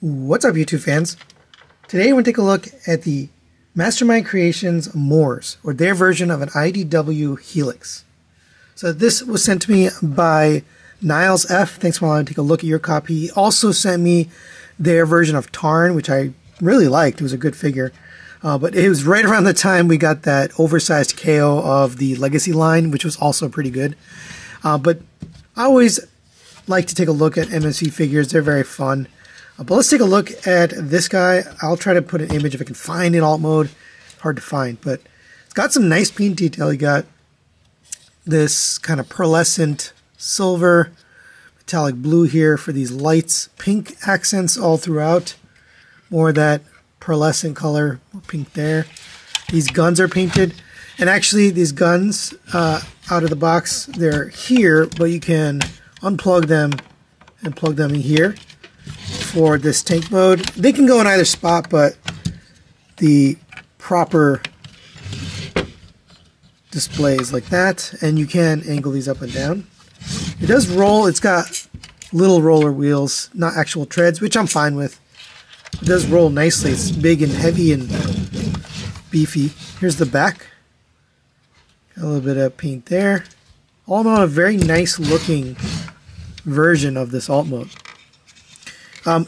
What's up, YouTube fans? Today we're going to take a look at the Mastermind Creations Moors, or their version of an IDW Helex. So this was sent to me by Niles F. Thanks for allowing me to take a look at your copy. He also sent me their version of Tarn, which I really liked. It was a good figure. But it was right around the time we got that oversized KO of the Legacy line, which was also pretty good. But I always like to take a look at MSC figures. They're very fun. But let's take a look at this guy. I'll try to put an image if I can find in alt mode. Hard to find, but it's got some nice paint detail. You got this kind of pearlescent silver, metallic blue here for these lights, pink accents all throughout. More of that pearlescent color, pink there. These guns are painted, and actually these guns out of the box, they're here, but you can unplug them and plug them in here for this tank mode. They can go in either spot, but the proper display is like that, and you can angle these up and down. It does roll. It's got little roller wheels, not actual treads, which I'm fine with. It does roll nicely. It's big and heavy and beefy. Here's the back. Got a little bit of paint there. All in all, a very nice looking version of this alt mode.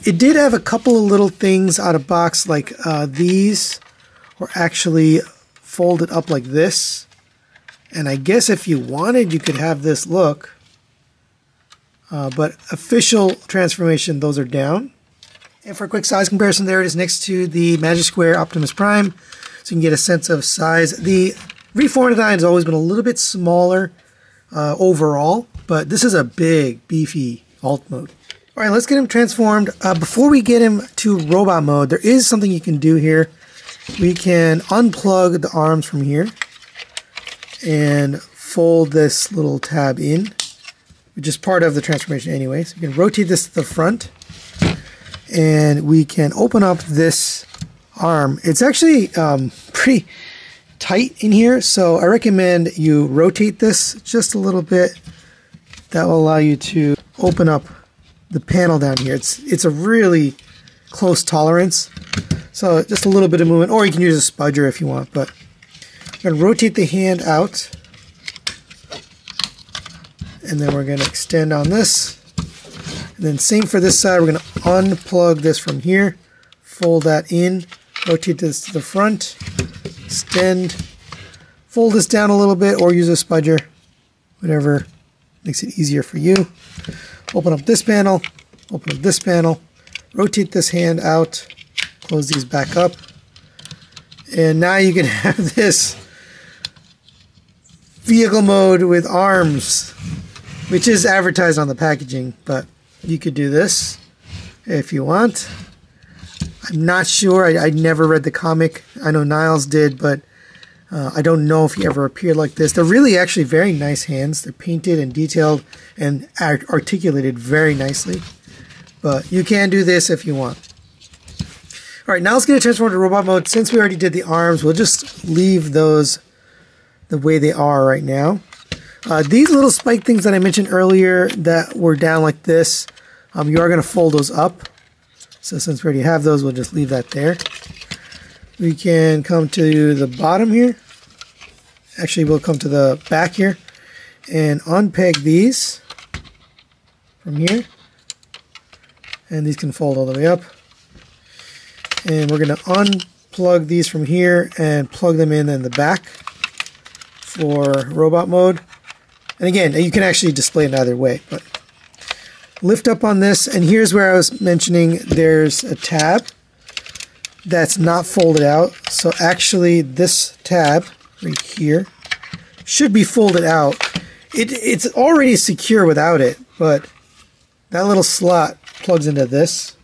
It did have a couple of little things out of box, like these were actually folded up like this. And I guess if you wanted, you could have this look. But official transformation, those are down. And for a quick size comparison, there it is next to the Magic Square Optimus Prime. So you can get a sense of size. The reformed design has always been a little bit smaller overall, but this is a big, beefy alt mode. All right, let's get him transformed. Before we get him to robot mode, there is something you can do here. We can unplug the arms from here and fold this little tab in, which is part of the transformation anyway. So we can rotate this to the front, and we can open up this arm. It's actually pretty tight in here, so I recommend you rotate this just a little bit. That will allow you to open up the panel down here. It's a really close tolerance, so just a little bit of movement, or you can use a spudger if you want. But I'm going to rotate the hand out, and then we're going to extend on this, and then same for this side. We're going to unplug this from here, fold that in, rotate this to the front, extend, fold this down a little bit, or use a spudger, whatever makes it easier for you. Open up this panel, open up this panel, rotate this hand out, close these back up, and now you can have this vehicle mode with arms, which is advertised on the packaging, but you could do this if you want. I'm not sure. I never read the comic. I know Niles did, but I don't know if he ever appeared like this. They're really actually very nice hands. They're painted and detailed and articulated very nicely. But you can do this if you want. All right, now let's get it transformed to robot mode. Since we already did the arms, we'll just leave those the way they are right now. These little spike things that I mentioned earlier that were down like this, you are going to fold those up. So since we already have those, we'll just leave that there. We can come to the bottom here. Actually, we'll come to the back here and unpeg these from here. And these can fold all the way up. And we're going to unplug these from here and plug them in the back for robot mode. And again, you can actually display it either way. But lift up on this, and here's where I was mentioning there's a tab that's not folded out. So actually this tab right here should be folded out. It's already secure without it, but that little slot plugs into this,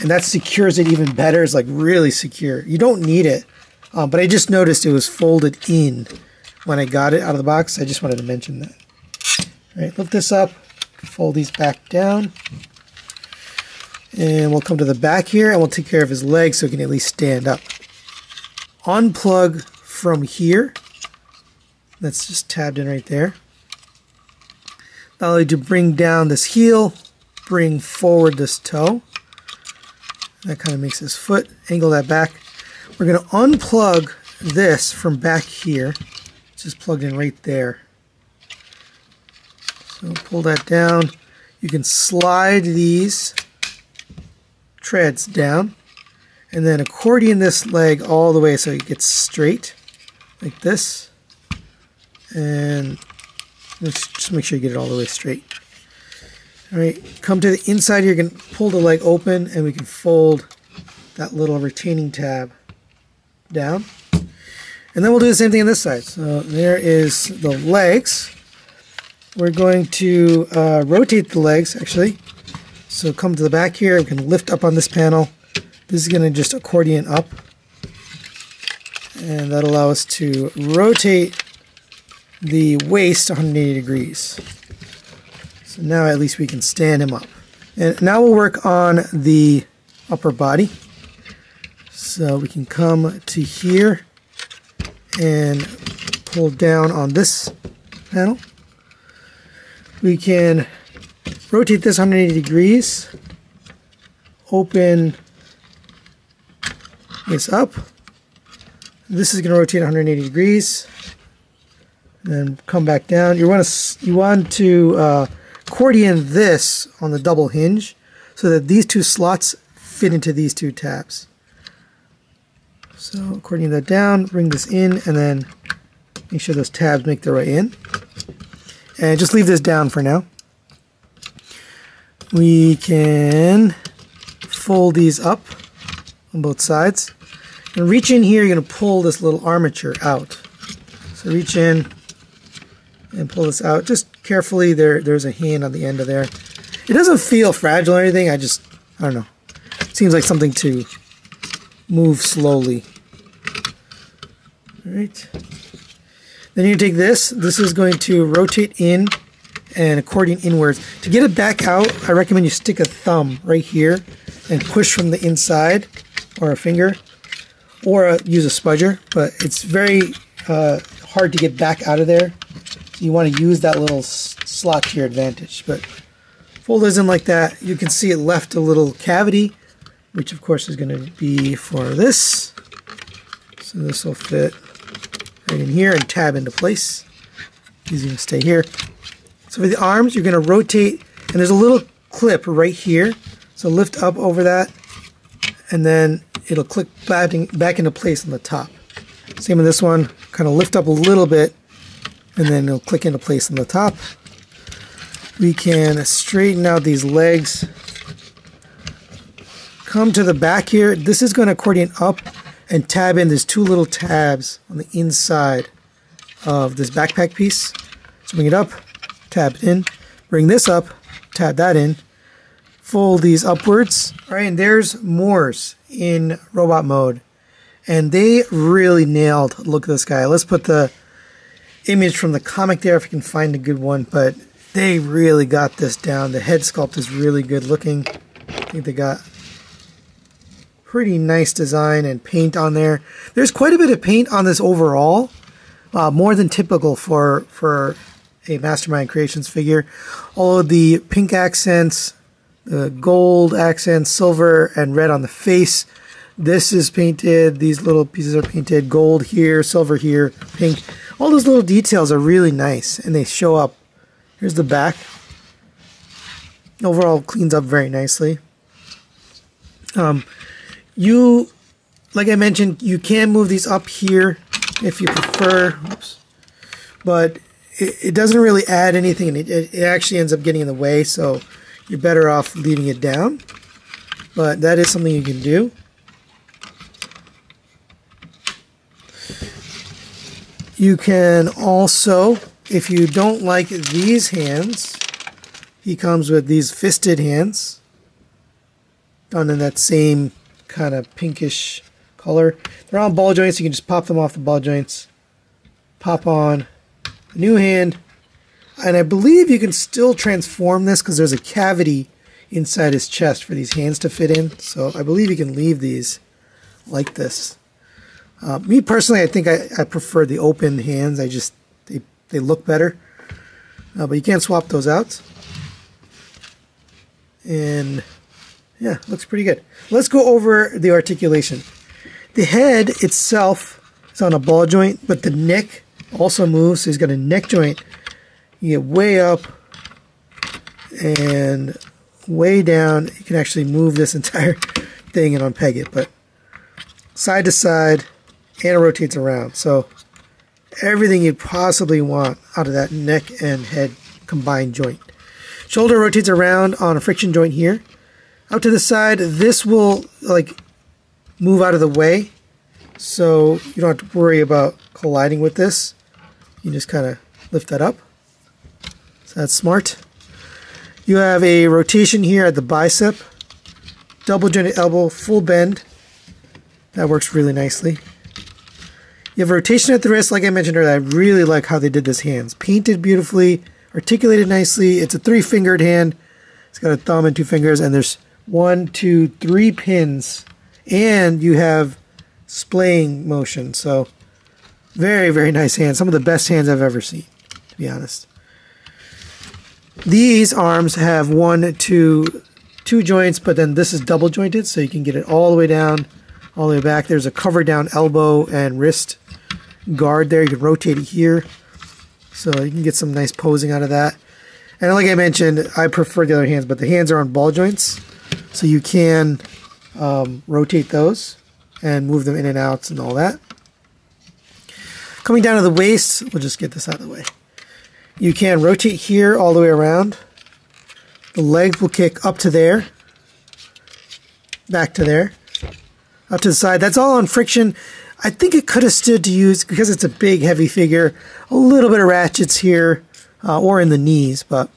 and that secures it even better. It's like really secure. You don't need it, but I just noticed it was folded in when I got it out of the box. I just wanted to mention that. All right, lift this up, fold these back down. And we'll come to the back here, and we'll take care of his legs so he can at least stand up. Unplug from here. That's just tabbed in right there. Now I need to bring down this heel, bring forward this toe. That kind of makes his foot. Angle that back. We're going to unplug this from back here. It's just plugged in right there. So pull that down. You can slide these treads down and then accordion this leg all the way so it gets straight like this. And let's just make sure you get it all the way straight. All right, come to the inside here, you can pull the leg open and we can fold that little retaining tab down. And then we'll do the same thing on this side. So there is the legs. We're going to rotate the legs actually. So come to the back here, we can lift up on this panel. This is going to just accordion up. And that'll allow us to rotate the waist 180 degrees. So now at least we can stand him up. And now we'll work on the upper body. So we can come to here and pull down on this panel. We can rotate this 180 degrees, open this up. This is going to rotate 180 degrees, and then come back down. You want to accordion this on the double hinge so that these two slots fit into these two tabs. So accordion that down, bring this in, and then make sure those tabs make their way in. And just leave this down for now. We can fold these up on both sides. And reach in here, you're going to pull this little armature out. So reach in and pull this out. Just carefully, there's a hand on the end of there. It doesn't feel fragile or anything, I don't know. It seems like something to move slowly. Alright. Then you take this. This is going to rotate in and accordion inwards. To get it back out, I recommend you stick a thumb right here and push from the inside, or a finger, or use a spudger, but it's very hard to get back out of there. You want to use that little slot to your advantage. But fold those in like that. You can see it left a little cavity, which of course is going to be for this. So this will fit right in here and tab into place. Easy to stay here. So for the arms, you're going to rotate, and there's a little clip right here. So lift up over that, and then it'll click back into place on the top. Same with this one. Kind of lift up a little bit, and then it'll click into place on the top. We can straighten out these legs. Come to the back here. This is going to accordion up and tab in. There's two little tabs on the inside of this backpack piece. So bring it up, tab it in, bring this up, tab that in, fold these upwards. All right, and there's Moors in robot mode. And they really nailed, look at this guy. Let's put the image from the comic there if you can find a good one, but they really got this down. The head sculpt is really good looking. I think they got pretty nice design and paint on there. There's quite a bit of paint on this overall, more than typical for a Mastermind Creations figure. All of the pink accents, the gold accents, silver and red on the face. This is painted, these little pieces are painted, gold here, silver here, pink. All those little details are really nice and they show up. Here's the back. Overall cleans up very nicely. Like I mentioned, you can move these up here if you prefer. Oops. But it doesn't really add anything, and it actually ends up getting in the way, so you're better off leaving it down. But that is something you can do. You can also, if you don't like these hands, he comes with these fisted hands done in that same kind of pinkish color. They're on ball joints. You can just pop them off the ball joints. Pop on a new hand. And I believe you can still transform this because there's a cavity inside his chest for these hands to fit in. So I believe you can leave these like this. Me personally, I think I prefer the open hands. They look better. But you can't swap those out. And Yeah, looks pretty good. Let's go over the articulation. The head itself is on a ball joint, but the neck also moves. So he's got a neck joint. You get way up and way down. You can actually move this entire thing and unpeg it, but side to side, and it rotates around. So everything you'd possibly want out of that neck and head combined joint. Shoulder rotates around on a friction joint here. Out to the side, this will like move out of the way, so you don't have to worry about colliding with this. You just kind of lift that up. So that's smart. You have a rotation here at the bicep, double jointed elbow, full bend. That works really nicely. You have a rotation at the wrist, like I mentioned earlier. I really like how they did this hands. Painted beautifully, articulated nicely. It's a 3-fingered hand. It's got a thumb and 2 fingers, and there's 1, 2, 3 pins, and you have splaying motion. So very, very nice hands. Some of the best hands I've ever seen, to be honest. These arms have 1, 2 joints, but then this is double jointed, so you can get it all the way down, all the way back. There's a cover down elbow and wrist guard there. You can rotate it here, so you can get some nice posing out of that. And like I mentioned, I prefer the other hands, but the hands are on ball joints, so you can rotate those and move them in and out and all that. Coming down to the waist, we'll just get this out of the way. You can rotate here all the way around. The legs will kick up to there, back to there, up to the side. That's all on friction. I think it could have stood to use, because it's a big, heavy figure, a little bit of ratchets here or in the knees, but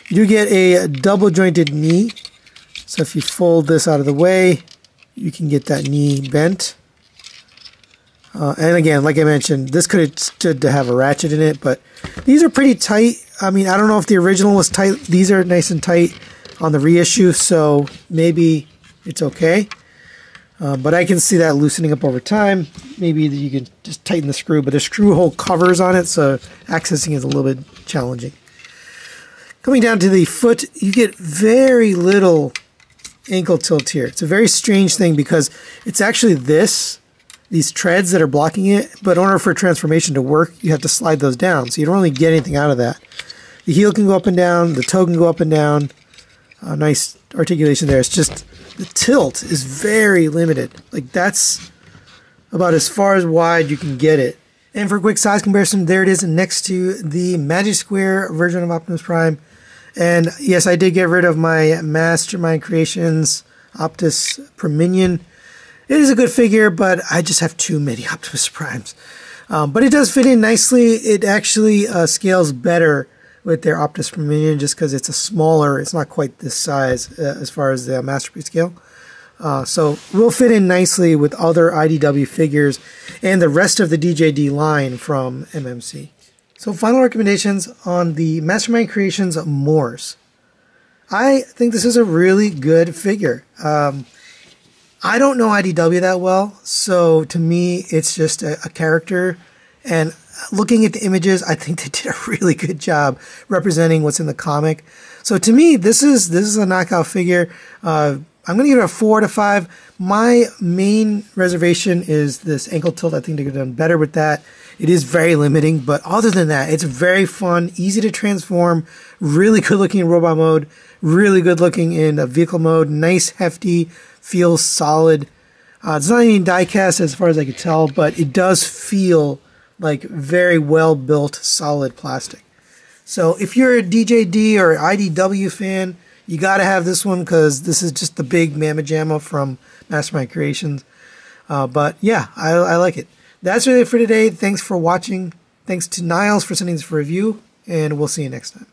you do get a double jointed knee. So if you fold this out of the way, you can get that knee bent. And again, like I mentioned, this could have stood to have a ratchet in it, but these are pretty tight. I mean, I don't know if the original was tight. These are nice and tight on the reissue, so maybe it's okay. But I can see that loosening up over time. Maybe you can just tighten the screw, but the screw hole covers on it, so accessing is a little bit challenging. Coming down to the foot, you get very little ankle tilt here. It's a very strange thing because it's actually these treads that are blocking it, but in order for transformation to work, you have to slide those down, so you don't really get anything out of that. The heel can go up and down, the toe can go up and down. Nice articulation there. It's just the tilt is very limited. Like, that's about as far as wide you can get it. And for a quick size comparison, there it is next to the Magic Square version of Optimus Prime. And yes, I did get rid of my Mastermind Creations Optus Prominion. It is a good figure, but I just have too many Optimus Primes. But it does fit in nicely. It actually scales better with their Optus Prominion just because it's a smaller, it's not quite this size as far as the Masterpiece scale. So will fit in nicely with other IDW figures and the rest of the DJD line from MMC. So final recommendations on the Mastermind Creations Moors. I think this is a really good figure. I don't know IDW that well, so to me it's just a character, and looking at the images, I think they did a really good job representing what's in the comic. So to me, this is a knockout figure. I'm going to give it a 4 out of 5. My main reservation is this ankle tilt. I think they could have done better with that. It is very limiting, but other than that, it's very fun, easy to transform, really good looking in robot mode, really good looking in vehicle mode, nice, hefty, feels solid. It's not any die cast as far as I could tell, but it does feel like very well built, solid plastic. So if you're a DJD or IDW fan, you got to have this one because this is just the big mamma jamma from Mastermind Creations. But yeah, I like it. That's really it for today. Thanks for watching. Thanks to Niles for sending this for review, and we'll see you next time.